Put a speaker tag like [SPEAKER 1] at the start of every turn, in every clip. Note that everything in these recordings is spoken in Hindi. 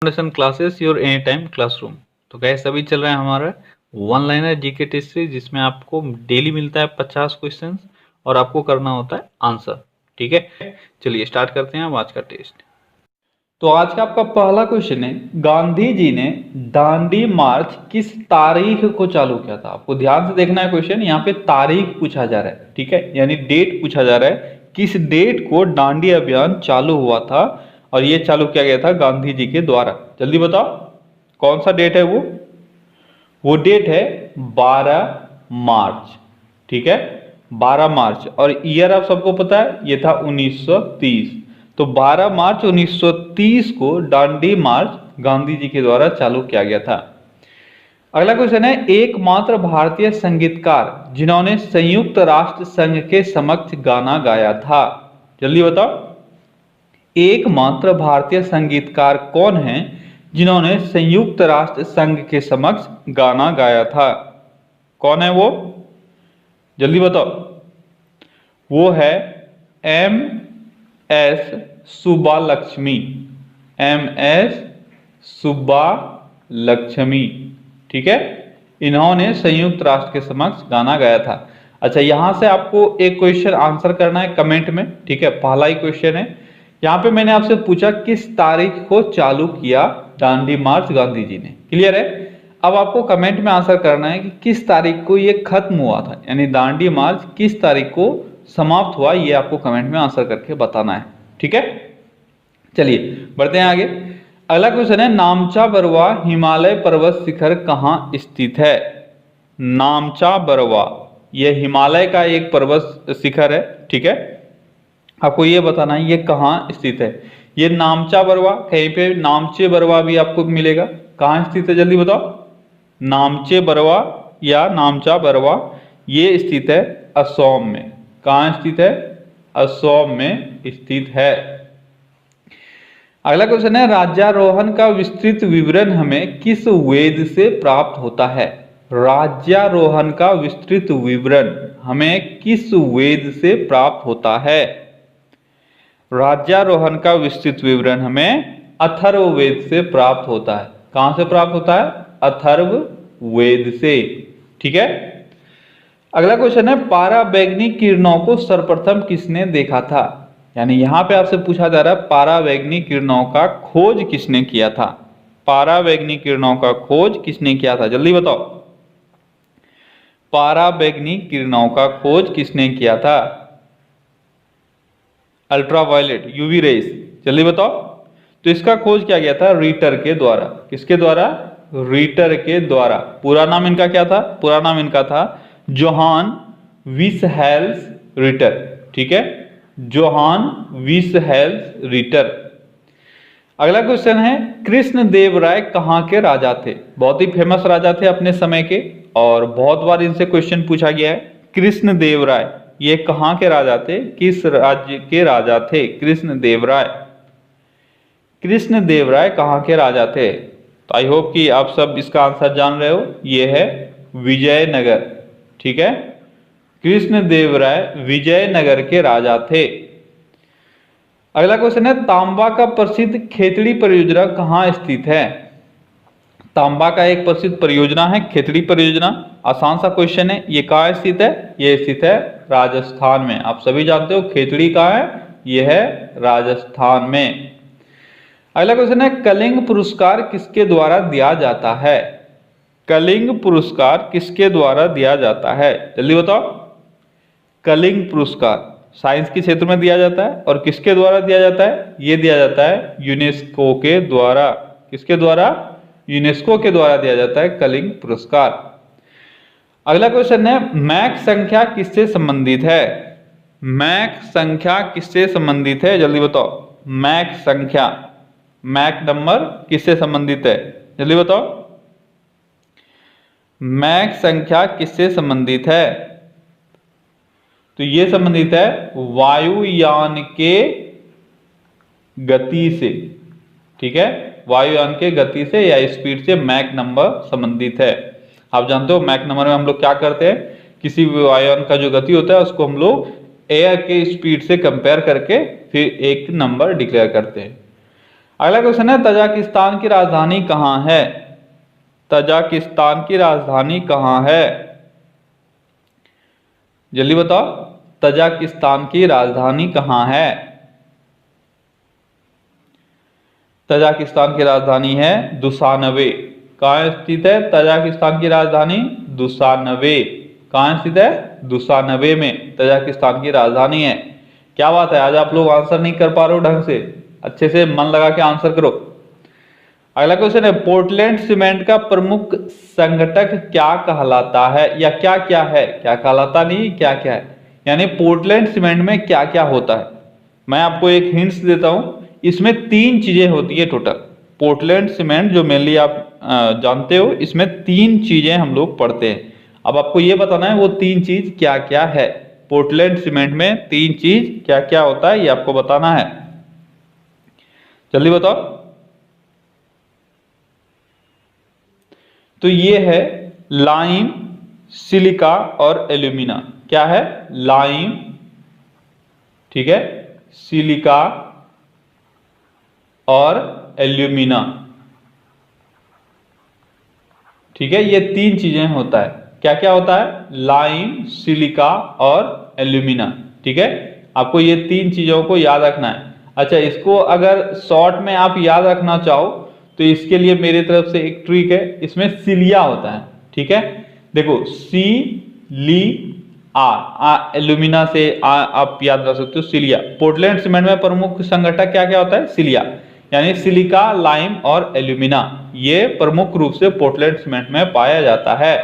[SPEAKER 1] Foundation classes your any time classroom. तो गैस अभी चल रहा है हमारा one liner GK test series, जिसमें आपको डेली मिलता है 50 क्वेश्चन और आपको करना होता है आंसर। ठीक है, चलिए स्टार्ट करते हैं अब आज का टेस्ट।
[SPEAKER 2] तो आज का आपका पहला क्वेश्चन है, गांधी जी ने दांडी मार्च किस तारीख को चालू किया था। आपको ध्यान से देखना है क्वेश्चन, यहाँ पे तारीख पूछा जा रहा है, ठीक है, यानी डेट पूछा जा रहा है। किस डेट को दांडी अभियान चालू हुआ था और ये चालू किया गया था गांधी जी के द्वारा। जल्दी बताओ कौन सा डेट है वो डेट है 12 मार्च। ठीक है, 12 मार्च। और ईयर आप सबको पता है, ये था 1930। तो 12 मार्च 1930 को दांडी मार्च गांधी जी के द्वारा चालू किया गया था। अगला क्वेश्चन है, एकमात्र भारतीय संगीतकार जिन्होंने संयुक्त राष्ट्र संघ के समक्ष गाना गाया था। जल्दी बताओ, एकमात्र भारतीय संगीतकार कौन है जिन्होंने संयुक्त राष्ट्र संघ के समक्ष गाना गाया था। कौन है वो, जल्दी बताओ। वो है MS सुब्बालक्ष्मी। MS सुब्बालक्ष्मी, ठीक है, इन्होंने संयुक्त राष्ट्र के समक्ष गाना गाया था। अच्छा, यहां से आपको एक क्वेश्चन आंसर करना है कमेंट में, ठीक है, पहला ही क्वेश्चन है। यहां पे मैंने आपसे पूछा किस तारीख को चालू किया दांडी मार्च गांधी जी ने। क्लियर है, अब आपको कमेंट में आंसर करना है कि किस तारीख को ये खत्म हुआ था, यानी दांडी मार्च किस तारीख को समाप्त हुआ, ये आपको कमेंट में आंसर करके बताना है। ठीक है, चलिए बढ़ते हैं आगे। अगला क्वेश्चन है, नामचा बरवा हिमालय पर्वत शिखर कहां स्थित है। नामचा बरवा यह हिमालय का एक पर्वत शिखर है। ठीक है, आपको यह बताना है ये कहां स्थित है। ये नामचा बरवा, कहीं पे नामचे बरवा भी आपको मिलेगा, कहां स्थित है जल्दी बताओ। नामचे बरवा या नामचा बरवा ये स्थित है असम में। कहां स्थित है, असम में स्थित है। अगला क्वेश्चन है, राज्यारोहण का विस्तृत विवरण हमें किस वेद से प्राप्त होता है। राज्यारोहण का विस्तृत विवरण हमें किस वेद से प्राप्त होता है। राज्यारोहण का विस्तृत विवरण हमें अथर्ववेद से प्राप्त होता है। कहां से प्राप्त होता है, अथर्ववेद से। ठीक है, अगला क्वेश्चन है, पारावैंगनिक किरणों को सर्वप्रथम किसने देखा था। यानी यहां पे आपसे पूछा जा रहा है पारावैंगनिक किरणों का खोज किसने किया था। पारावैंगनिक किरणों का खोज किसने किया था, जल्दी बताओ। पारावैंगनिक किरणों का खोज किसने किया था। अल्ट्रावायलेट यूवी रेस, जल्दी बताओ। तो इसका खोज किया गया था रीटर के द्वारा। किसके द्वारा, रीटर के द्वारा। पूरा नाम इनका क्या था, पूरा नाम इनका था जोहान विसहेल्स रीटर। ठीक है, जोहान विसहेल्स रीटर। अगला क्वेश्चन है, कृष्ण देव राय कहां के राजा थे। बहुत ही फेमस राजा थे अपने समय के और बहुत बार इनसे क्वेश्चन पूछा गया है। कृष्ण देव राय ये कहां के राजा थे, किस राज्य के राजा थे कृष्ण देव राय। कृष्ण देव राय कहां के राजा थे। तो आई होप कि आप सब इसका आंसर जान रहे हो, ये है विजयनगर। ठीक है, कृष्ण देव राय विजयनगर के राजा थे। अगला क्वेश्चन है, तांबा का प्रसिद्ध खेतड़ी परियोजना कहां स्थित है। तांबा का एक प्रसिद्ध परियोजना है खेतड़ी परियोजना। आसान सा क्वेश्चन है, ये कहां स्थित है, ये स्थित है राजस्थान में। आप सभी जानते हो खेतड़ी कहां है, यह है राजस्थान में। अगला क्वेश्चन है, कलिंग पुरस्कार किसके द्वारा दिया जाता है। कलिंग पुरस्कार किसके द्वारा दिया जाता है, जल्दी बताओ। कलिंग पुरस्कार साइंस के क्षेत्र में दिया जाता है और किसके द्वारा दिया जाता है, यह दिया जाता है यूनेस्को के द्वारा। किसके द्वारा, यूनेस्को के द्वारा दिया जाता है कलिंग पुरस्कार। अगला क्वेश्चन है, मैक संख्या किससे संबंधित है। मैक संख्या किससे संबंधित है, जल्दी बताओ। मैक संख्या, मैक नंबर किससे संबंधित है, जल्दी बताओ। मैक संख्या किससे संबंधित है। तो यह संबंधित है वायुयान के गति से। ठीक है, वायुयान के गति से या स्पीड से मैक नंबर संबंधित है। आप जानते हो मैक नंबर में हम लोग क्या करते हैं, किसी भी वायुयान का जो गति होता है उसको हम लोग एयर के स्पीड से कंपेयर करके फिर एक नंबर डिक्लेयर करते हैं। अगला क्वेश्चन है तजाकिस्तान की राजधानी कहाँ है? तजाकिस्तान की राजधानी कहाँ है? जल्दी बताओ, तजाकिस्तान की राजधानी कहाँ है? तजाकिस्तान की राजधानी है दुशानबे। कहाँ स्थित है तजाकिस्तान की राजधानी? दुशानबे। कहाँ स्थित है? दुशानबे में तजाकिस्तान की राजधानी है। क्या बात है, आज आप लोग आंसर नहीं कर पा रहे हो ढंग से, अच्छे से मन लगा के आंसर करो। अगला क्वेश्चन है पोर्टलैंड सीमेंट का प्रमुख संगठक क्या कहलाता है, या क्या क्या है? क्या कहलाता नहीं, क्या क्या है, यानी पोर्टलैंड सीमेंट में क्या क्या होता है। मैं आपको एक हिंट्स देता हूं, इसमें 3 चीजें होती है टोटल। पोर्टलैंड सीमेंट जो मेनली आप जानते हो, इसमें 3 चीजें हम लोग पढ़ते हैं। अब आपको ये बताना है वो 3 चीज क्या क्या है। पोर्टलैंड सीमेंट में 3 चीज क्या क्या होता है, ये आपको बताना है। जल्दी बताओ। तो ये है लाइम, सिलिका और एल्यूमिना। क्या है? लाइम, ठीक है, सिलिका और एल्यूमिना, ठीक है, ये 3 चीजें होता है। क्या क्या होता है? लाइम, सिलिका और एल्यूमिना, ठीक है। आपको ये 3 चीजों को याद रखना है। अच्छा, इसको अगर शॉर्ट में आप याद रखना चाहो तो इसके लिए मेरी तरफ से एक ट्रिक है, इसमें सिलिया होता है, ठीक है। देखो, सी ली आ, एल्यूमिना से आप याद रख सकते हो सिलिया। पोर्टलैंड सीमेंट में प्रमुख संगठक क्या क्या होता है? सिलिया, यानी सिलिका, लाइम और एल्यूमिना, ये प्रमुख रूप से पोर्टलैंड सीमेंट में पाया जाता है।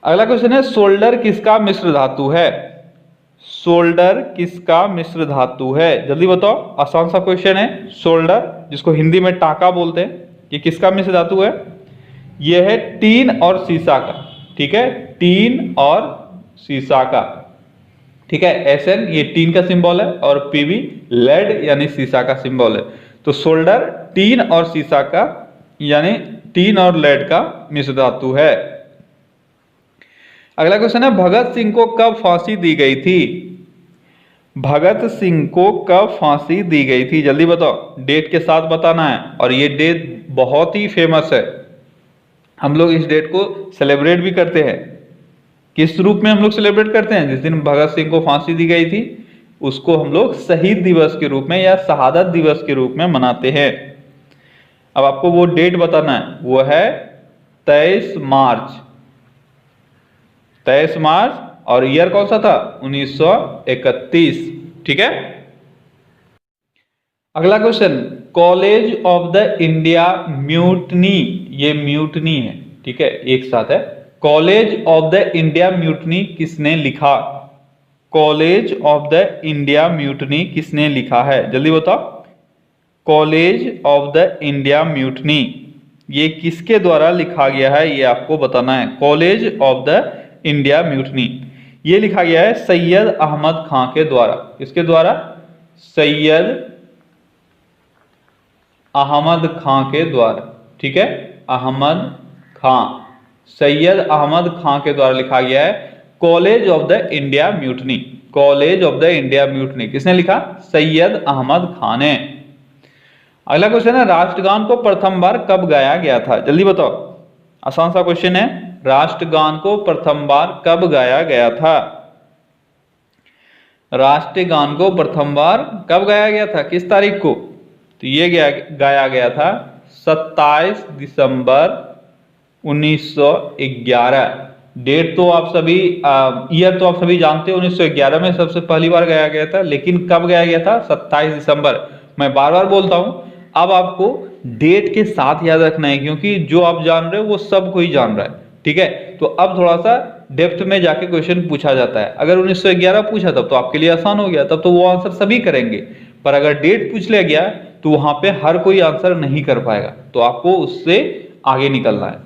[SPEAKER 2] अगला क्वेश्चन है सोल्डर किसका मिश्र धातु है? सोल्डर किसका मिश्र धातु है? जल्दी बताओ, आसान सा क्वेश्चन है। सोल्डर, जिसको हिंदी में टाका बोलते हैं, ये किसका मिश्र धातु है? ये है टीन और सीसा का, ठीक है, टीन और सीसा का, ठीक है। Sn ये टीन का सिंबल है और Pb लेड यानी सीसा का सिंबल है। तो सोल्डर टीन और सीसा का, यानी टीन और लेड का मिश्र धातु है। अगला क्वेश्चन है भगत सिंह को कब फांसी दी गई थी? भगत सिंह को कब फांसी दी गई थी? जल्दी बताओ, डेट के साथ बताना है। और ये डेट बहुत ही फेमस है, हम लोग इस डेट को सेलिब्रेट भी करते हैं। किस रूप में हम लोग सेलिब्रेट करते हैं? जिस दिन भगत सिंह को फांसी दी गई थी उसको हम लोग शहीद दिवस के रूप में या शहादत दिवस के रूप में मनाते हैं। अब आपको वो डेट बताना है, वो है 23 मार्च। 23 मार्च, और ईयर कौन सा था? 1931, ठीक है। अगला question, college of the India mutiny, ये म्यूटनी है, ठीक है, एक साथ है। College of the India mutiny किसने लिखा? College of the India mutiny किसने लिखा है? जल्दी बताओ, college of the India mutiny ये किसके द्वारा लिखा गया है, ये आपको बताना है। College of the India mutiny ये लिखा गया है सैयद अहमद खां के द्वारा। किसके द्वारा? सैयद अहमद खां के द्वारा, ठीक है, अहमद खां, सैयद अहमद खां के द्वारा लिखा गया है college of the India mutiny. College of the India mutiny किसने लिखा? सैयद अहमद खान ने। अगला क्वेश्चन है राष्ट्रगान को प्रथम बार कब गाया गया था? जल्दी बताओ, आसान सा क्वेश्चन है। राष्ट्रगान को प्रथम बार कब गाया गया था? राष्ट्रगान को प्रथम बार कब गाया गया था, किस तारीख को? तो ये गाया गया था 27 दिसंबर 1911। डेट तो आप सभी, ईयर तो आप सभी जानते हो, 1911 में सबसे पहली बार गाया गया था। लेकिन कब गाया गया था? 27 दिसंबर। मैं बार बार बोलता हूं, अब आपको डेट के साथ याद रखना है, क्योंकि जो आप जान रहे हो वो सब कोई जान रहा है, ठीक है। तो अब थोड़ा सा डेप्थ में जाके क्वेश्चन पूछा जाता है। अगर 1911 पूछा तब तो आपके लिए आसान हो गया, तब तो वो आंसर सभी करेंगे। पर अगर डेट पूछ लिया गया तो वहां पे हर कोई आंसर नहीं कर पाएगा, तो आपको उससे आगे निकलना है।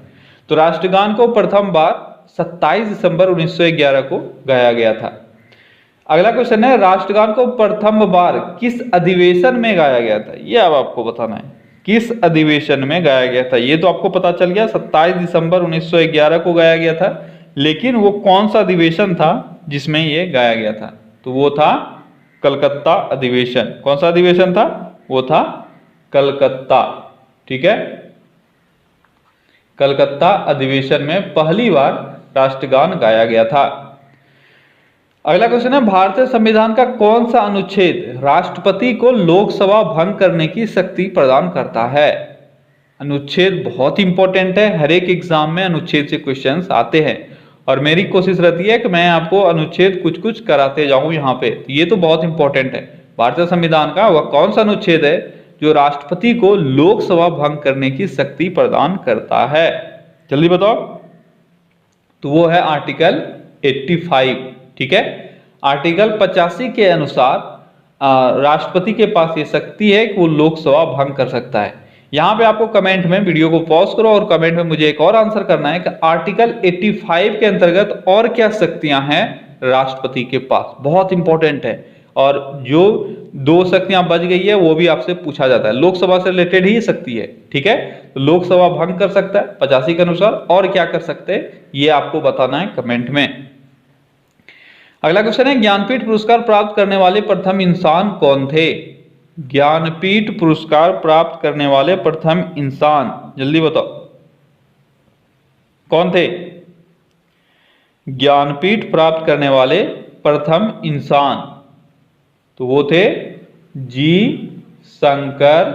[SPEAKER 2] तो राष्ट्रगान को प्रथम बार 27 दिसंबर 1911 को गाया गया था। अगला क्वेश्चन है राष्ट्रगान को प्रथम बार किस अधिवेशन में गाया गया था? ये अब आपको बताना है, किस अधिवेशन में गाया गया था। ये तो आपको पता चल गया 27 दिसंबर 1911 को गाया गया था, लेकिन वो कौन सा अधिवेशन था जिसमें ये गाया गया था? तो वो था कलकत्ता अधिवेशन। कौन सा अधिवेशन था? वो था कलकत्ता, ठीक है। कलकत्ता अधिवेशन में पहली बार राष्ट्रगान गाया गया था। अगला क्वेश्चन है, भारतीय संविधान का कौन सा अनुच्छेद राष्ट्रपति को लोकसभा भंग करने की शक्ति प्रदान करता है? अनुच्छेद बहुत इंपॉर्टेंट है, हर एक एग्जाम में अनुच्छेद से क्वेश्चंस आते हैं और मेरी कोशिश रहती है कि मैं आपको अनुच्छेद कुछ कुछ कराते जाऊं यहाँ पे। तो ये तो बहुत इंपॉर्टेंट है। भारतीय संविधान का वह कौन सा अनुच्छेद है जो राष्ट्रपति को लोकसभा भंग करने की शक्ति प्रदान करता है? जल्दी बताओ। तो वो है आर्टिकल 85, ठीक है। आर्टिकल 85 के अनुसार राष्ट्रपति के पास ये शक्ति है कि वो लोकसभा भंग कर सकता है। यहां पे आपको कमेंट में, वीडियो को पॉज करो और कमेंट में मुझे एक और आंसर करना है कि आर्टिकल 85 के अंतर्गत और क्या शक्तियां हैं राष्ट्रपति के पास। बहुत इंपॉर्टेंट है और जो दो शक्तियां बच गई है वो भी आपसे पूछा जाता है, लोकसभा से रिलेटेड ही शक्ति है, ठीक है। तो लोकसभा भंग कर सकता है 85 के अनुसार, और क्या कर सकते हैं ये आपको बताना है कमेंट में। अगला क्वेश्चन है, ज्ञानपीठ पुरस्कार प्राप्त करने वाले प्रथम इंसान कौन थे? ज्ञानपीठ पुरस्कार प्राप्त करने वाले प्रथम इंसान, जल्दी बताओ कौन थे? ज्ञानपीठ प्राप्त करने वाले प्रथम इंसान, तो वो थे जी शंकर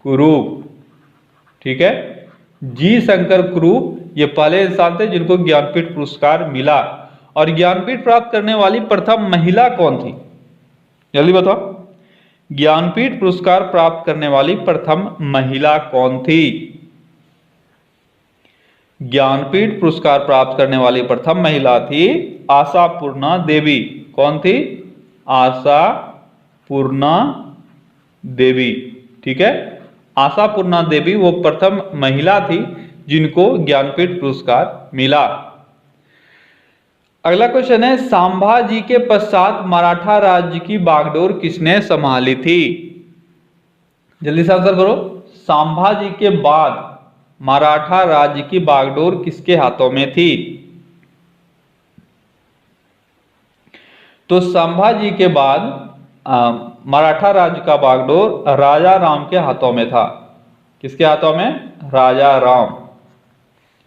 [SPEAKER 2] कुरूप, ठीक है। जी शंकर कुरूप ये पहले इंसान थे जिनको ज्ञानपीठ पुरस्कार मिला। और ज्ञानपीठ प्राप्त करने वाली प्रथम महिला कौन थी? जल्दी बताओ। ज्ञानपीठ पुरस्कार प्राप्त करने वाली प्रथम महिला कौन थी? ज्ञानपीठ पुरस्कार प्राप्त करने वाली प्रथम महिला थी आशापूर्णा देवी। कौन थी? आशापूर्णा देवी, ठीक है। आशापूर्णा देवी वो प्रथम महिला थी जिनको ज्ञानपीठ पुरस्कार मिला। अगला क्वेश्चन है, संभाजी के पश्चात मराठा राज्य की बागडोर किसने संभाली थी? जल्दी से आंसर करो। संभाजी के बाद मराठा राज्य की बागडोर किसके हाथों में थी? तो संभाजी के बाद मराठा राज्य का बागडोर राजा राम के हाथों में था। किसके हाथों में? राजा राम,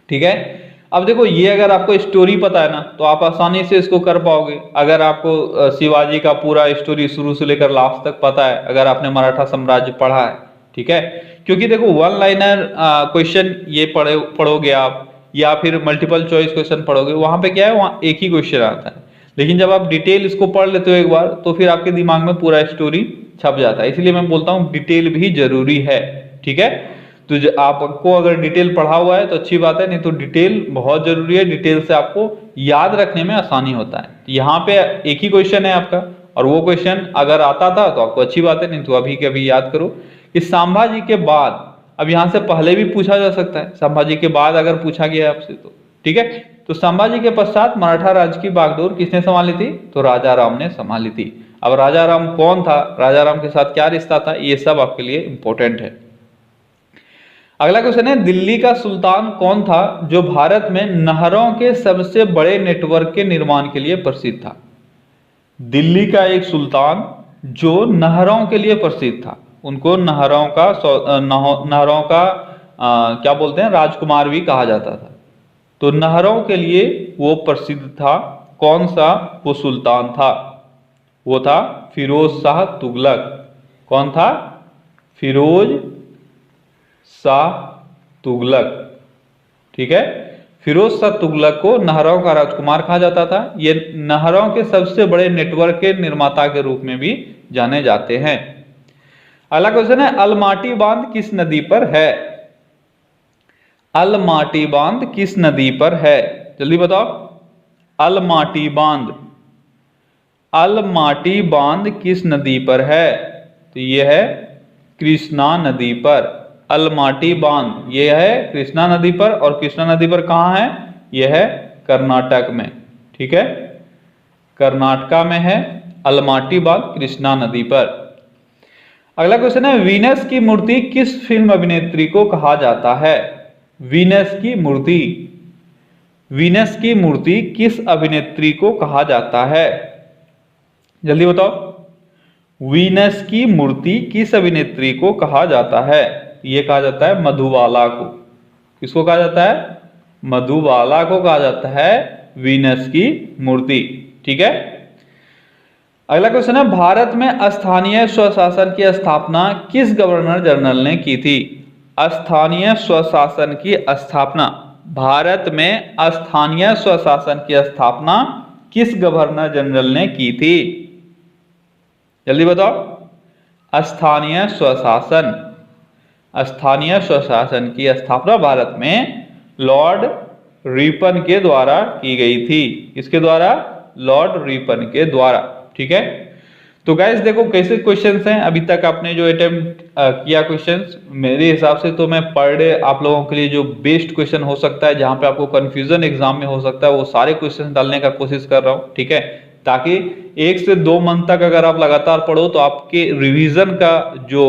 [SPEAKER 2] ठीक है। अब देखो, ये अगर आपको स्टोरी पता है ना तो आप आसानी से इसको कर पाओगे। अगर आपको शिवाजी का पूरा स्टोरी शुरू से लेकर लास्ट तक पता है, अगर आपने मराठा साम्राज्य पढ़ा है, ठीक है। क्योंकि देखो, वन लाइनर क्वेश्चन ये पढ़ोगे आप या फिर मल्टीपल चॉइस क्वेश्चन पढ़ोगे, वहां पे क्या है, वहां एक ही क्वेश्चन आता है। लेकिन जब आप डिटेल इसको पढ़ लेते हो एक बार तो फिर आपके दिमाग में पूरा स्टोरी छप जाता है। इसलिए मैं बोलता हूँ डिटेल भी जरूरी है, ठीक है। तो आपको अगर डिटेल पढ़ा हुआ है तो अच्छी बात है, नहीं तो डिटेल बहुत जरूरी है। डिटेल से आपको याद रखने में आसानी होता है। यहाँ पे एक ही क्वेश्चन है आपका, और वो क्वेश्चन अगर आता था तो आपको अच्छी बात है, नहीं तो अभी के अभी याद करो कि संभाजी के बाद, अब यहाँ से पहले भी पूछा जा सकता है, संभाजी के बाद अगर पूछा गया आपसे तो, ठीक है। तो संभाजी के पश्चात मराठा राज्य की बागडोर किसने संभाली थी? तो राजा राम ने संभाली थी। अब राजा राम कौन था, राजा राम के साथ क्या रिश्ता था, ये सब आपके लिए इंपॉर्टेंट है। अगला क्वेश्चन है, दिल्ली का सुल्तान कौन था जो भारत में नहरों के सबसे बड़े नेटवर्क के निर्माण के लिए प्रसिद्ध था? दिल्ली का एक सुल्तान जो नहरों के लिए प्रसिद्ध था, उनको नहरों का क्या बोलते हैं, राजकुमार भी कहा जाता था। तो नहरों के लिए वो प्रसिद्ध था। कौन सा वो सुल्तान था? वो था फिरोज शाह तुगलक। कौन था? फिरोज शाह तुगलक, ठीक है। फिरोज शाह तुगलक को नहरों का राजकुमार कहा जाता था। ये नहरों के सबसे बड़े नेटवर्क के निर्माता के रूप में भी जाने जाते हैं। अगला क्वेश्चन है, अलमाटी बांध किस नदी पर है? अलमाटी बांध किस नदी पर है? जल्दी बताओ। अलमाटी बांध, अलमाटी बांध किस नदी पर है? तो यह है कृष्णा नदी पर। अलमाटी बांध ये है कृष्णा नदी पर, और कृष्णा नदी पर कहां है? यह है कर्नाटक में, ठीक है। कर्नाटका में है अलमाटी बांध, कृष्णा नदी पर। अगला क्वेश्चन है, वीनस की मूर्ति किस फिल्म अभिनेत्री को कहा जाता है? वीनस की मूर्ति, वीनस की मूर्ति किस अभिनेत्री को कहा जाता है? जल्दी बताओ। वीनस की मूर्ति किस अभिनेत्री को कहा जाता है? ये कहा जाता है मधुबाला को। किसको कहा जाता है? मधुबाला को कहा जाता है वीनस की मूर्ति। ठीक है। अगला क्वेश्चन है, भारत में स्थानीय स्वशासन की स्थापना किस गवर्नर जनरल ने की थी? स्थानीय स्वशासन की स्थापना, भारत में स्थानीय स्वशासन की स्थापना किस गवर्नर जनरल ने की थी? जल्दी बताओ। स्थानीय स्वशासन, स्थानीय स्वशासन की स्थापना भारत में लॉर्ड रिपन के द्वारा की गई थी। किसके द्वारा? लॉर्ड रिपन के द्वारा। ठीक है। तो गाइस देखो कैसे क्वेश्चंस हैं अभी तक आपने जो अटेम्प्ट किया क्वेश्चंस, मेरे हिसाब से तो मैं पर डे आप लोगों के लिए जो बेस्ट क्वेश्चन हो सकता है, जहां पे आपको कंफ्यूजन एग्जाम में हो सकता है, वो सारे क्वेश्चन डालने का कोशिश कर रहा हूं। ठीक है, ताकि 1 से 2 मंथ तक अगर आप लगातार पढ़ो तो आपके रिवीजन का जो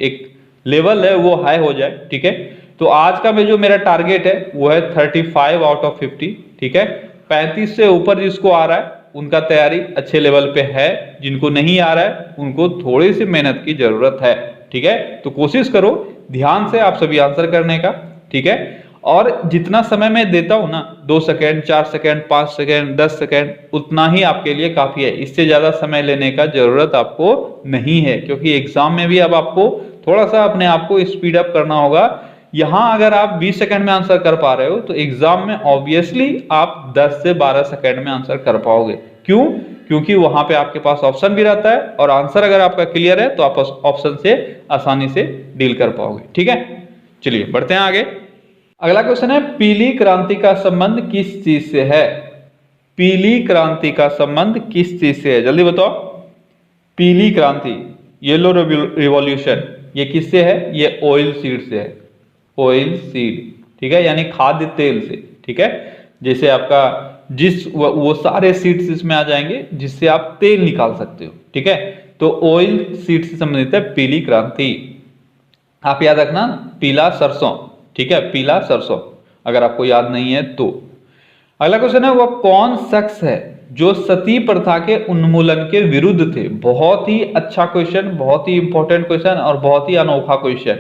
[SPEAKER 2] एक लेवल है वो हाई हो जाए। ठीक है। तो आज का जो मेरा टारगेट है वो है 35 आउट ऑफ 50। ठीक है। 35 से ऊपर जिसको आ रहा है उनका तैयारी अच्छे लेवल पे है, जिनको नहीं आ रहा है उनको थोड़ी सी मेहनत की जरूरत है। ठीक है। तो कोशिश करो ध्यान से आप सभी आंसर करने का। ठीक है। और जितना समय मैं देता हूं ना, 2 सेकेंड, 4 सेकेंड, 5 सेकेंड, 10 सेकेंड, उतना ही आपके लिए काफी है। इससे ज्यादा समय लेने का जरूरत आपको नहीं है, क्योंकि एग्जाम में भी अब आपको थोड़ा सा अपने आप को स्पीड अप करना होगा। यहां अगर आप 20 सेकंड में आंसर कर पा रहे हो तो एग्जाम में ऑब्वियसली आप 10 से 12 सेकंड में आंसर कर पाओगे। क्यों? क्योंकि वहां पे आपके पास ऑप्शन भी रहता है, और आंसर अगर आपका क्लियर है तो आप ऑप्शन से आसानी से डील कर पाओगे। ठीक है। चलिए बढ़ते हैं आगे। अगला क्वेश्चन है, पीली क्रांति का संबंध किस चीज से है? पीली क्रांति का संबंध किस चीज से है? जल्दी बताओ। पीली क्रांति, येलो रिवॉल्यूशन, ये किससे है? ये ऑयल सीड से है। Oil seed. ठीक है, यानी खाद्य तेल से। ठीक है। जैसे आपका वो सारे सीड्स इसमें आ जाएंगे जिससे आप तेल निकाल सकते हो। ठीक है। तो ऑयल सीड से संबंधित है पीली क्रांति। आप याद रखना, पीला सरसों। ठीक है, पीला सरसों, अगर आपको याद नहीं है तो। अगला क्वेश्चन है, वह कौन शख्स है जो सती प्रथा के उन्मूलन के विरुद्ध थे? बहुत ही अच्छा क्वेश्चन, बहुत ही इंपॉर्टेंट क्वेश्चन और बहुत ही अनोखा क्वेश्चन।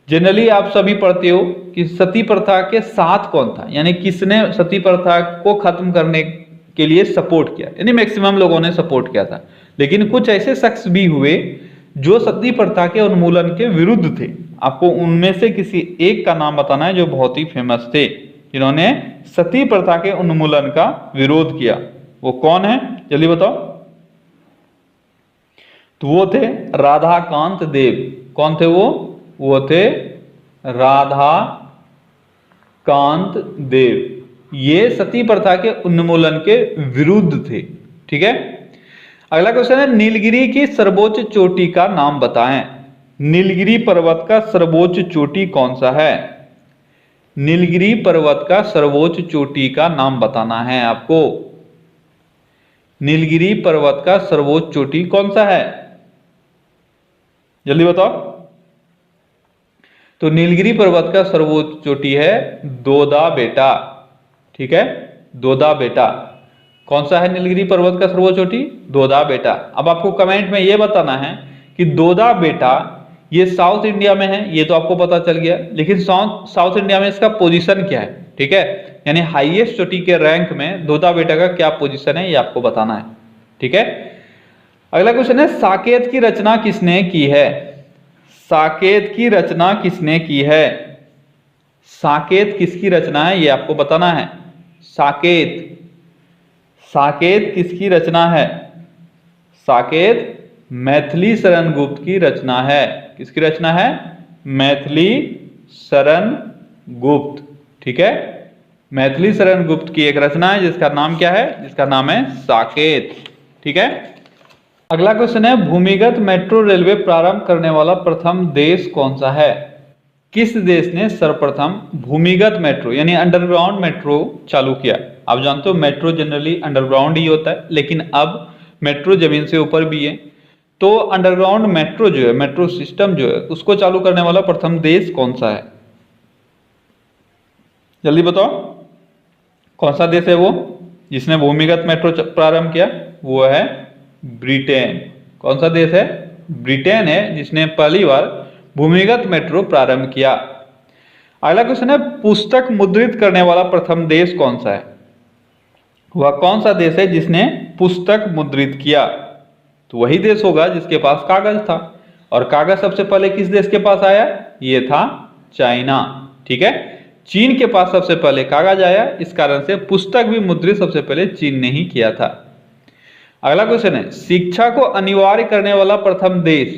[SPEAKER 2] जनरली आप सभी पढ़ते हो कि सती प्रथा के साथ कौन था, यानी किसने सती प्रथा को खत्म करने के लिए सपोर्ट किया, यानी मैक्सिमम लोगों ने सपोर्ट किया था। लेकिन कुछ ऐसे शख्स भी हुए जो सती प्रथा के उन्मूलन के विरुद्ध थे। आपको उनमें से किसी एक का नाम बताना है जो बहुत ही फेमस थे, जिन्होंने सती प्रथा के उन्मूलन का विरोध किया। वो कौन है? जल्दी बताओ। तो वो थे राधाकांत देव। कौन थे वो? वो थे राधा कांत देव। ये सती प्रथा के उन्मूलन के विरुद्ध थे। ठीक है। अगला क्वेश्चन है, नीलगिरी की सर्वोच्च चोटी का नाम बताएं। नीलगिरी पर्वत का सर्वोच्च चोटी कौन सा है? नीलगिरी पर्वत का सर्वोच्च चोटी का नाम बताना है आपको। नीलगिरी पर्वत का सर्वोच्च चोटी कौन सा है? जल्दी बताओ। तो नीलगिरी पर्वत का सर्वोच्च चोटी है दोदा बेटा। ठीक है, दोदा बेटा। कौन सा है नीलगिरी पर्वत का सर्वोच्च चोटी? दोदा बेटा। अब आपको कमेंट में यह बताना है कि दोदा बेटा ये साउथ इंडिया में है, ये तो आपको पता चल गया, लेकिन साउथ इंडिया में इसका पोजीशन क्या है? ठीक है, यानी हाईएस्ट चोटी के रैंक में दोदा बेटा का क्या पोजीशन है, ये आपको बताना है। ठीक है। अगला क्वेश्चन है, साकेत की रचना किसने की है? साकेत की रचना किसने की है? साकेत किसकी रचना है, ये आपको बताना है। साकेत, साकेत किसकी रचना है? साकेत मैथिली शरण गुप्त की रचना है। किसकी रचना है? मैथिली शरण गुप्त। ठीक है, मैथिली शरण गुप्त की एक रचना है जिसका नाम क्या है? जिसका नाम है साकेत। ठीक है। अगला क्वेश्चन है, भूमिगत मेट्रो रेलवे प्रारंभ करने वाला प्रथम देश कौन सा है? किस देश ने सर्वप्रथम भूमिगत मेट्रो यानी अंडरग्राउंड मेट्रो चालू किया? आप जानते हो मेट्रो जनरली अंडरग्राउंड ही होता है, लेकिन अब मेट्रो जमीन से ऊपर भी है। तो अंडरग्राउंड मेट्रो जो है, मेट्रो सिस्टम जो है, उसको चालू करने वाला प्रथम देश कौन सा है? जल्दी बताओ। कौन सा देश है वो जिसने भूमिगत मेट्रो प्रारंभ किया? वो है ब्रिटेन। कौन सा देश है? ब्रिटेन है जिसने पहली बार भूमिगत मेट्रो प्रारंभ किया। अगला क्वेश्चन है, पुस्तक मुद्रित करने वाला प्रथम देश कौन सा है? वह कौन सा देश है जिसने पुस्तक मुद्रित किया? तो वही देश होगा जिसके पास कागज था। और कागज सबसे पहले किस देश के पास आया? ये था चाइना। ठीक है, चीन के पास सबसे पहले कागज आया, इस कारण से पुस्तक भी मुद्रित सबसे पहले चीन ने ही किया था। अगला क्वेश्चन है, शिक्षा को अनिवार्य करने वाला प्रथम देश,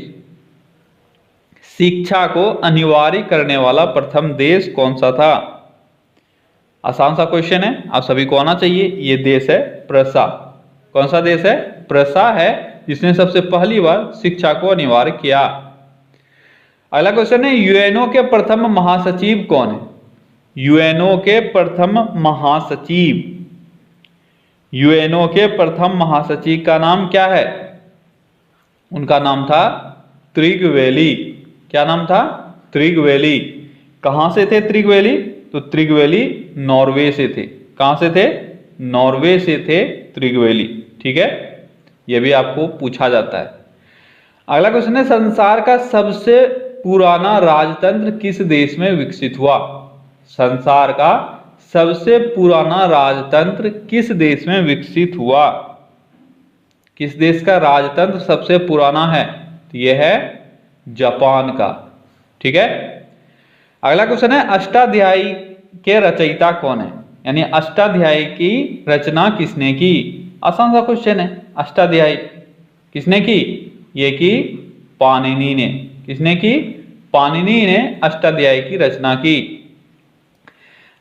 [SPEAKER 2] शिक्षा को अनिवार्य करने वाला प्रथम देश कौन सा था? आसान सा क्वेश्चन है, आप सभी को आना चाहिए। ये देश है प्रसा। कौन सा देश है? प्रसा है जिसने सबसे पहली बार शिक्षा को अनिवार्य किया। अगला क्वेश्चन है, यूएनओ के प्रथम महासचिव कौन है? यूएनओ के प्रथम महासचिव, यूएनओ के प्रथम महासचिव का नाम क्या है? उनका नाम था त्रिगवेली। क्या नाम था? त्रिगवेली। कहां से थे त्रिगवेली? तो त्रिगवेली नॉर्वे से थे। कहां से थे? नॉर्वे से थे त्रिगवेली। ठीक है, यह भी आपको पूछा जाता है। अगला क्वेश्चन है, संसार का सबसे पुराना राजतंत्र किस देश में विकसित हुआ? संसार का सबसे पुराना राजतंत्र किस देश में विकसित हुआ? किस देश का राजतंत्र सबसे पुराना है? तो यह है जापान का। ठीक है, अगला क्वेश्चन है, अष्टाध्यायी के रचयिता कौन है? यानी अष्टाध्यायी की रचना किसने की? आसान सा क्वेश्चन है। अष्टाध्यायी किसने की? ये की पाणिनि ने। किसने की? पाणिनि ने अष्टाध्यायी की रचना की।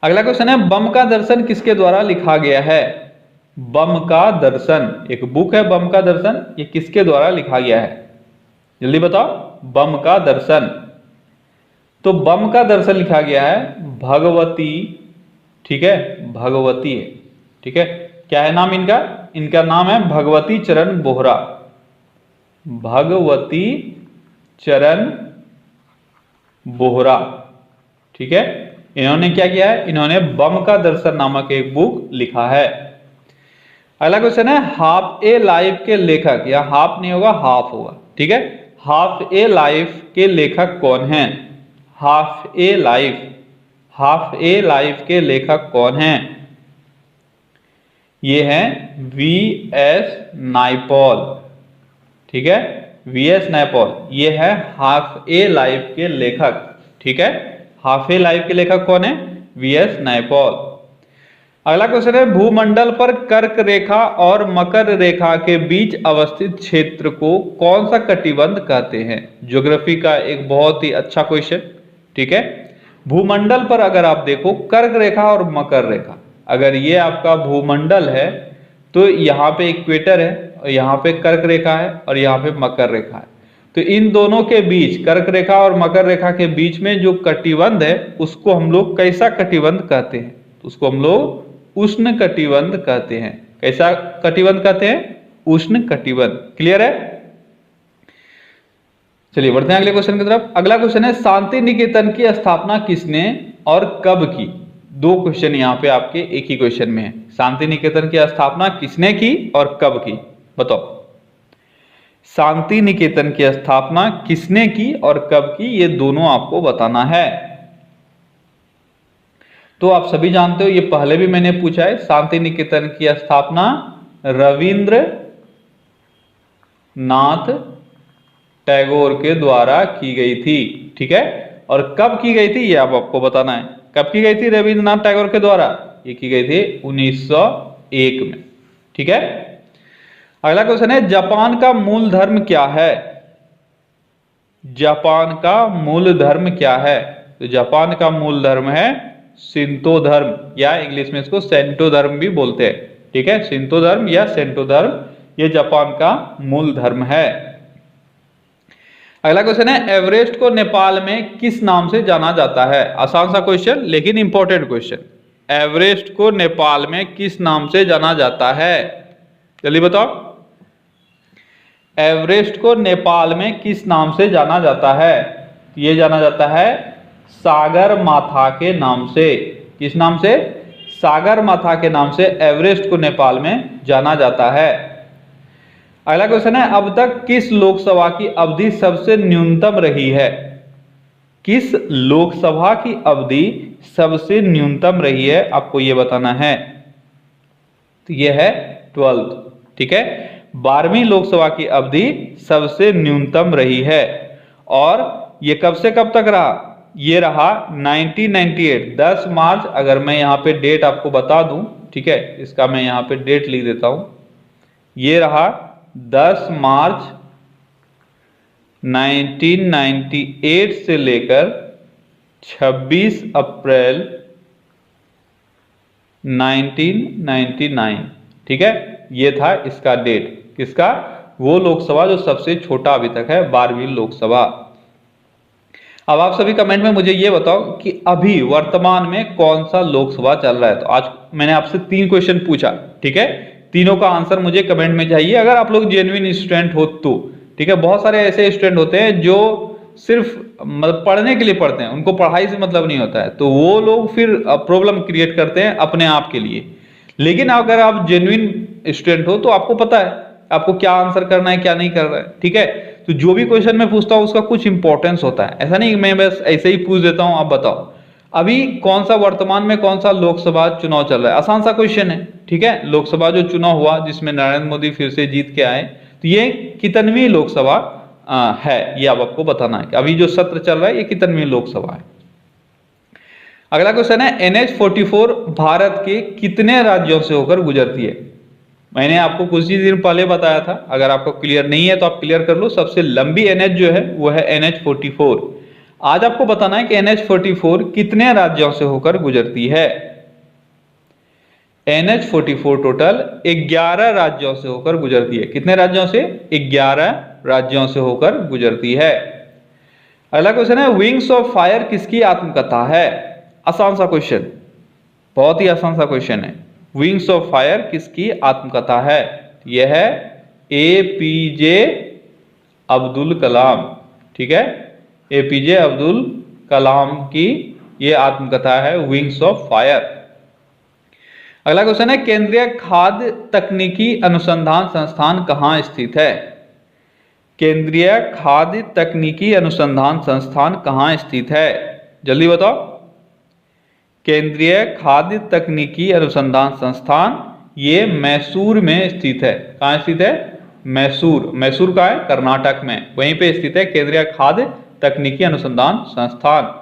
[SPEAKER 2] अगला क्वेश्चन है, बम का दर्शन किसके द्वारा लिखा गया है? बम का दर्शन, एक बुक है बम का दर्शन, ये किसके द्वारा लिखा गया है? जल्दी बताओ। बम का दर्शन, तो बम का दर्शन लिखा गया है भगवती। ठीक है, भगवती है। ठीक है, क्या है नाम इनका? इनका नाम है भगवती चरण बोहरा। भगवती चरण बोहरा। ठीक है, इन्होंने क्या किया है? इन्होंने बम का दर्शन नामक एक बुक लिखा है। अगला क्वेश्चन है, हाफ ए लाइफ के लेखक, या हाफ नहीं होगा हाफ होगा। ठीक है, हाफ ए लाइफ के लेखक कौन हैं? हाफ ए लाइफ, हाफ ए लाइफ के लेखक कौन हैं? ये हैं वी.एस. नायपॉल। ठीक है, वी.एस. नायपॉल ये है हाफ ए लाइफ के लेखक। ठीक है, हाफ ए लाइफ के लेखक कौन है? वी.एस. नायपॉल। अगला क्वेश्चन है, भूमंडल पर कर्क रेखा और मकर रेखा के बीच अवस्थित क्षेत्र को कौन सा कटिबंध कहते हैं? ज्योग्राफी का एक बहुत ही अच्छा क्वेश्चन। ठीक है, भूमंडल पर अगर आप देखो कर्क रेखा और मकर रेखा, अगर ये आपका भूमंडल है तो यहाँ पे इक्वेटर है और यहाँ पे कर्क रेखा है और यहाँ पे मकर रेखा है। तो इन दोनों के बीच, कर्क रेखा और मकर रेखा के बीच में जो कटिबंध है उसको हम लोग कैसा कटिबंध कहते हैं? उसको हम लोग उष्ण कटिबंध कहते हैं। कैसा कटिबंध कहते हैं? उष्ण कटिबंध। क्लियर है? चलिए बढ़ते हैं अगले क्वेश्चन की तरफ। अगला क्वेश्चन है, शांति निकेतन की स्थापना किसने और कब की? दो क्वेश्चन यहाँ पे आपके एक ही क्वेश्चन में है। शांति निकेतन की स्थापना किसने की और कब की? बताओ। शांति निकेतन की स्थापना किसने की और कब की, ये दोनों आपको बताना है। तो आप सभी जानते हो, ये पहले भी मैंने पूछा है, शांति निकेतन की स्थापना रविंद्र नाथ टैगोर के द्वारा की गई थी। ठीक है, और कब की गई थी ये आपको बताना है। कब की गई थी रविंद्रनाथ टैगोर के द्वारा? ये की गई थी 1901 में। ठीक है, अगला क्वेश्चन है, जापान का मूल धर्म क्या है? जापान का मूल धर्म क्या है? तो जापान का मूल धर्म है शिंतो धर्म, या इंग्लिश में इसको सेंटो धर्म भी बोलते हैं। ठीक है, शिंतो धर्म या सेंटो धर्म, ये जापान का मूल धर्म है। अगला क्वेश्चन है, एवरेस्ट को नेपाल में किस नाम से जाना जाता है? आसान सा क्वेश्चन लेकिन इंपॉर्टेंट क्वेश्चन। एवरेस्ट को नेपाल में किस नाम से जाना जाता है? जल्दी बताओ। एवरेस्ट को नेपाल में किस नाम से जाना जाता है? ये जाना जाता है सागर माथा के नाम से। किस नाम से? सागर माथा के नाम से एवरेस्ट को नेपाल में जाना जाता है। अगला क्वेश्चन है, अब तक किस लोकसभा की अवधि सबसे न्यूनतम रही है? किस लोकसभा की अवधि सबसे न्यूनतम रही है, आपको यह बताना है। तो यह है 12th, ठीक है। 12वीं लोकसभा की अवधि सबसे न्यूनतम रही है और यह कब से कब तक रहा? ये रहा 1998, 10 मार्च। अगर मैं यहाँ पे डेट आपको बता दूं, ठीक है, इसका मैं यहाँ पे डेट लिख देता हूं। ये रहा 10 मार्च 1998 से लेकर 26 अप्रैल 1999, ठीक है। ये था इसका डेट, किसका? वो लोकसभा जो सबसे छोटा अभी तक है, 12वीं लोकसभा। अब आप सभी कमेंट में मुझे ये बताओ कि अभी वर्तमान में कौन सा लोकसभा चल रहा है। तो आज मैंने आपसे 3 क्वेश्चन पूछा, ठीक है। तीनों का आंसर मुझे कमेंट में चाहिए, अगर आप लोग जेन्युइन स्टूडेंट हो तो, ठीक है। बहुत सारे ऐसे स्टूडेंट होते हैं जो सिर्फ मतलब पढ़ने के लिए पढ़ते हैं, उनको पढ़ाई से मतलब नहीं होता है, तो वो लोग फिर प्रॉब्लम क्रिएट करते हैं अपने आप के लिए। लेकिन अगर आप जेन्युइन स्टूडेंट हो तो आपको पता है आपको क्या आंसर करना है, क्या नहीं करना है, ठीक है। तो जो भी क्वेश्चन मैं पूछता हूं उसका कुछ इंपॉर्टेंस होता है, ऐसा नहीं मैं बस ऐसे ही पूछ देता हूं। आप बताओ अभी कौन सा वर्तमान में कौन सा लोकसभा चुनाव चल रहा है? आसान सा क्वेश्चन है, ठीक है। लोकसभा जो चुनाव हुआ जिसमें नरेंद्र मोदी फिर से जीत के आए, तो ये कितनवीं लोकसभा है, ये अब आपको बताना है। अभी जो सत्र चल रहा है ये कितनवीं लोकसभा है। अगला क्वेश्चन है, NH-44 भारत के कितने राज्यों से होकर गुजरती है? मैंने आपको कुछ ही दिन पहले बताया था, अगर आपको क्लियर नहीं है तो आप क्लियर कर लो। सबसे लंबी NH जो है वो है NH-44। आज आपको बताना है कि NH-44 कितने राज्यों से होकर गुजरती है। NH-44 टोटल 11 राज्यों से होकर गुजरती है। कितने राज्यों से? 11 राज्यों से होकर गुजरती है। अगला क्वेश्चन है, विंग्स ऑफ फायर किसकी आत्मकथा है? आसान सा क्वेश्चन, बहुत ही आसान सा क्वेश्चन है। विंग्स ऑफ फायर किसकी आत्मकथा है? यह है APJ अब्दुल कलाम, ठीक है। APJ अब्दुल कलाम की यह आत्मकथा है, विंग्स ऑफ फायर। अगला क्वेश्चन है, केंद्रीय खाद्य तकनीकी अनुसंधान संस्थान कहां स्थित है? केंद्रीय खाद्य तकनीकी अनुसंधान संस्थान कहां स्थित है? जल्दी बताओ। केंद्रीय खाद्य तकनीकी अनुसंधान संस्थान ये मैसूर में स्थित है। कहां स्थित है? मैसूर। मैसूर का है कर्नाटक में, वहीं पे स्थित है केंद्रीय खाद्य तकनीकी अनुसंधान संस्थान।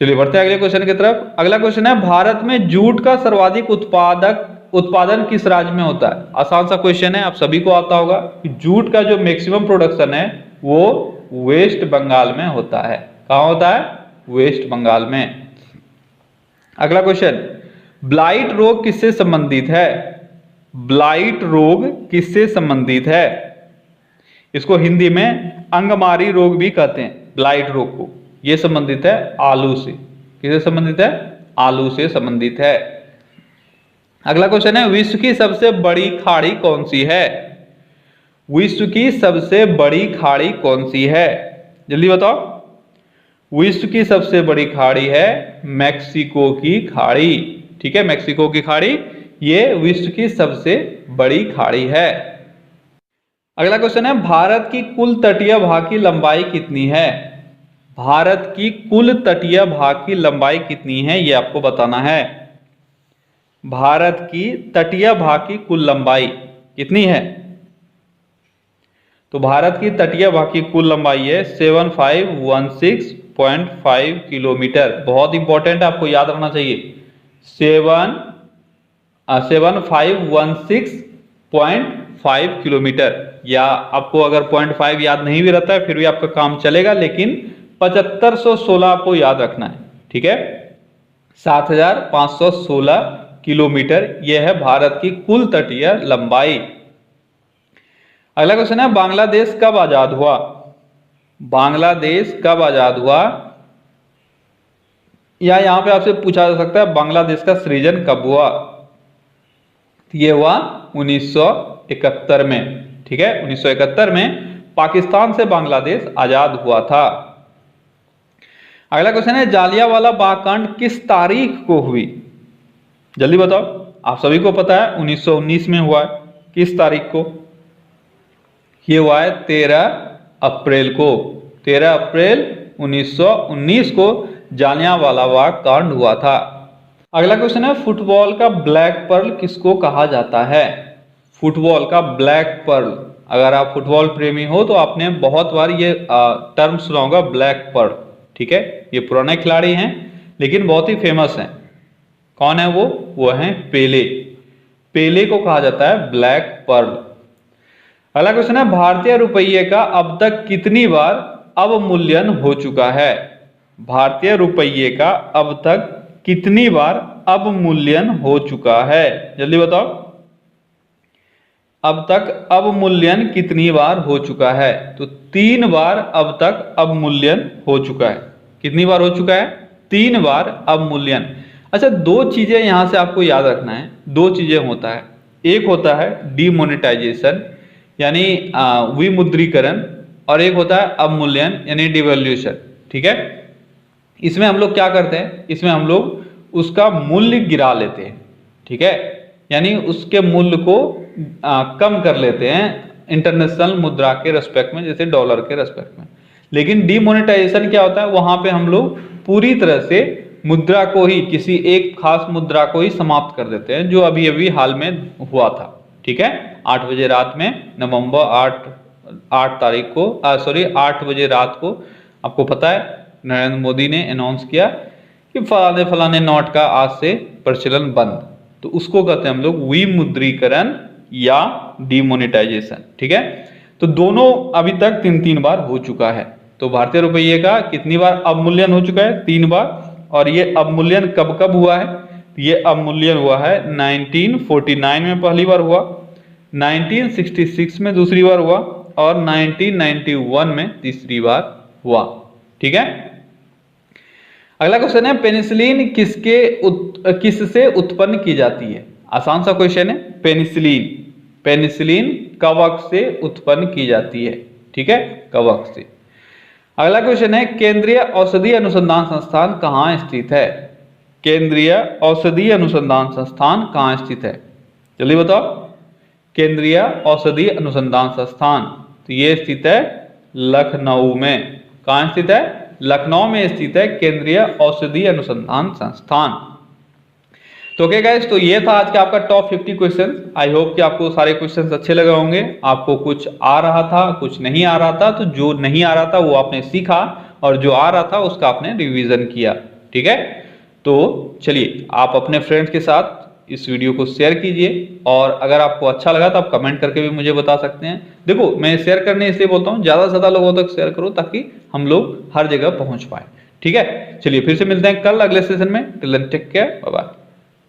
[SPEAKER 2] चलिए बढ़ते हैं अगले क्वेश्चन की तरफ। अगला क्वेश्चन है, भारत में जूट का सर्वाधिक उत्पादन किस राज्य में होता है? आसान सा क्वेश्चन है, आप सभी को आता होगा कि जूट का जो मैक्सिमम प्रोडक्शन है वो वेस्ट बंगाल में होता है। कहां होता है? वेस्ट बंगाल में। अगला क्वेश्चन, ब्लाइट रोग किससे संबंधित है? ब्लाइट रोग किससे संबंधित है? इसको हिंदी में अंगमारी रोग भी कहते हैं। ब्लाइट रोग को यह संबंधित है आलू से। किससे संबंधित है? आलू से संबंधित है। अगला क्वेश्चन है, विश्व की सबसे बड़ी खाड़ी कौन सी है? विश्व की सबसे बड़ी खाड़ी कौन सी है? जल्दी बताओ। विश्व की सबसे बड़ी खाड़ी है मैक्सिको की खाड़ी, ठीक है। मैक्सिको की खाड़ी ये विश्व की सबसे बड़ी खाड़ी है। अगला क्वेश्चन है, भारत की कुल तटीय भाग की लंबाई कितनी है? भारत की कुल तटीय भाग की लंबाई कितनी है, यह आपको बताना है। भारत की तटीय भाग की कुल लंबाई कितनी है? तो भारत की तटीय भाग की कुल लंबाई है 7516.5 किलोमीटर। बहुत इंपॉर्टेंट, आपको याद रखना चाहिए। 7516.5 किलोमीटर, या आपको अगर 0.5 याद नहीं भी रहता है फिर भी आपका काम चलेगा, लेकिन 7516 आपको याद रखना है, ठीक है। 7516 किलोमीटर यह है भारत की कुल तटीय लंबाई। अगला क्वेश्चन है, बांग्लादेश कब आजाद हुआ? बांग्लादेश कब आजाद हुआ, या यहां पे आपसे पूछा जा सकता है बांग्लादेश का सृजन कब हुआ? यह हुआ 1971 में, ठीक है। 1971 में पाकिस्तान से बांग्लादेश आजाद हुआ था। अगला क्वेश्चन है, जालियांवाला बाग कांड किस तारीख को हुई? जल्दी बताओ। आप सभी को पता है 1919 में हुआ है। किस तारीख को? ये हुआ है 13 अप्रैल को। 13 अप्रैल 1919 को जालियांवाला बाग कांड हुआ था। अगला क्वेश्चन है, फुटबॉल का ब्लैक पर्ल किसको कहा जाता है? फुटबॉल का ब्लैक पर्ल, अगर आप फुटबॉल प्रेमी हो तो आपने बहुत बार ये टर्म सुना होगा, ब्लैक पर्ल। ठीक है, ये पुराने खिलाड़ी हैं लेकिन बहुत ही फेमस हैं। कौन है वो हैं पेले। पेले को कहा जाता है ब्लैक पर्ल। अगला क्वेश्चन है, भारतीय रुपये का अब तक कितनी बार अवमूल्यन हो चुका है? भारतीय रुपये का अब तक कितनी बार अवमूल्यन हो चुका है? जल्दी बताओ, अब तक अवमूल्यन कितनी बार हो चुका है? तो 3 बार अब तक अवमूल्यन हो चुका है। कितनी बार हो चुका है? 3 बार अवमूल्यन। अच्छा, 2 चीजें यहां से आपको याद रखना है। 2 चीजें होता है, एक होता है डीमोनेटाइजेशन यानी विमुद्रीकरण, और एक होता है अवमूल्यन यानी डिवैल्यूएशन। ठीक है, इसमें हम लोग क्या करते हैं, इसमें हम लोग उसका मूल्य गिरा लेते हैं। ठीक है, यानी उसके मूल्य को कम कर लेते हैं इंटरनेशनल मुद्रा के रेस्पेक्ट में, जैसे डॉलर के रेस्पेक्ट में। लेकिन डीमोनेटाइजेशन क्या होता है, वहां पे हम लोग पूरी तरह से मुद्रा को ही, किसी एक खास मुद्रा को ही समाप्त कर देते हैं, जो अभी अभी हाल में हुआ था। ठीक है, 8 बजे रात में, नवंबर 8 तारीख को 8 बजे रात को, आपको पता है नरेंद्र मोदी ने अनाउंस किया कि फलाने फलाने नोट का आज से प्रचलन बंद। तो उसको कहते हैं हम लोग विमुद्रीकरण या डीमोनेटाइजेशन। ठीक है, तो दोनों अभी तक 3-3 बार हो चुका है। तो भारतीय रुपये का कितनी बार अवमूल्यन हो चुका है? 3 बार। और ये अवमूल्यन कब कब हुआ है? ये अवमूल्यन हुआ है 1949 में पहली बार हुआ, 1966 में दूसरी बार हुआ, और 1991 में तीसरी बार हुआ। ठीक है, अगला क्वेश्चन है, पेनिसिलिन किससे उत्पन्न की जाती है? आसान सा क्वेश्चन है। पेनिसिलिन कवक से उत्पन्न की जाती है। ठीक है, कवक से। अगला क्वेश्चन है, केंद्रीय औषधि अनुसंधान संस्थान कहाँ स्थित है? केंद्रीय औषधि अनुसंधान संस्थान कहाँ स्थित है? जल्दी बताओ, केंद्रीय औषधि अनुसंधान संस्थान, तो ये स्थित है लखनऊ में। कहाँ स्थित है? लखनऊ में स्थित है केंद्रीय औषधि अनुसंधान संस्थान। तो ओके गाइस, तो ये था आज का आपका टॉप 50 क्वेश्चन। आई होप कि आपको सारे क्वेश्चंस अच्छे लगे होंगे। आपको कुछ आ रहा था, कुछ नहीं आ रहा था, तो जो नहीं आ रहा था वो आपने सीखा, और जो आ रहा था उसका आपने रिवीजन किया। ठीक है, तो चलिए आप अपने फ्रेंड्स के साथ इस वीडियो को शेयर कीजिए, और अगर आपको अच्छा लगा तो आप कमेंट करके भी मुझे बता सकते हैं। देखो, मैं शेयर करने इसलिए बोलता हूँ, ज्यादा से ज्यादा लोगों तक शेयर करो ताकि हम लोग हर जगह पहुंच पाए। ठीक है, चलिए फिर से मिलते हैं कल अगले सेशन में। Till then take care, bye bye.